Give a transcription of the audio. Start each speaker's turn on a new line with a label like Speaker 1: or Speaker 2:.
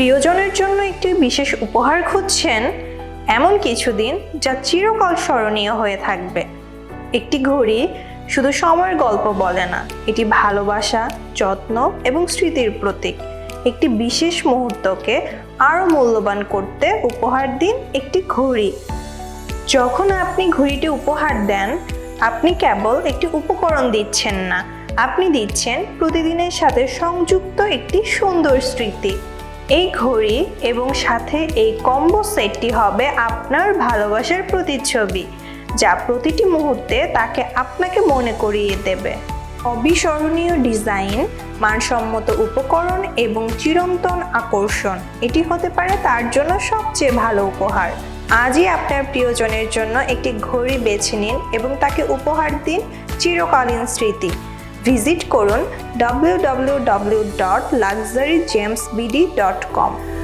Speaker 1: প্রিয়জনের জন্য একটি বিশেষ উপহার খুঁজছেন? এমন কিছুদিন যা চিরকাল স্মরণীয় হয়ে থাকবে। একটি ঘড়ি শুধু সময়ের গল্প বলে না, এটি ভালোবাসা, যত্ন এবং স্মৃতির প্রতীক। একটি বিশেষ মুহূর্তকে আরও মূল্যবান করতে উপহার দিন একটি ঘড়ি। যখন আপনি ঘড়িটি উপহার দেন, আপনি কেবল একটি উপকরণ দিচ্ছেন না, আপনি দিচ্ছেন প্রতিদিনের সাথে সংযুক্ত একটি সুন্দর স্মৃতি। এই ঘড়ি এবং সাথে এই কম্বো সেটটি হবে আপনার ভালোবাসার প্রতিচ্ছবি, যা প্রতিটি মুহূর্তে তাকে আপনাকে মনে করিয়ে দেবে। অবিস্মরণীয় ডিজাইন, মানসম্মত উপকরণ এবং চিরন্তন আকর্ষণ, এটি হতে পারে তার জন্য সবচেয়ে ভালো উপহার। আজই আপনার প্রিয়জনের জন্য একটি ঘড়ি বেছে নিন এবং তাকে উপহার দিন চিরকালীন স্মৃতি। ভিজিট করুন www.luxurygemsbd.com।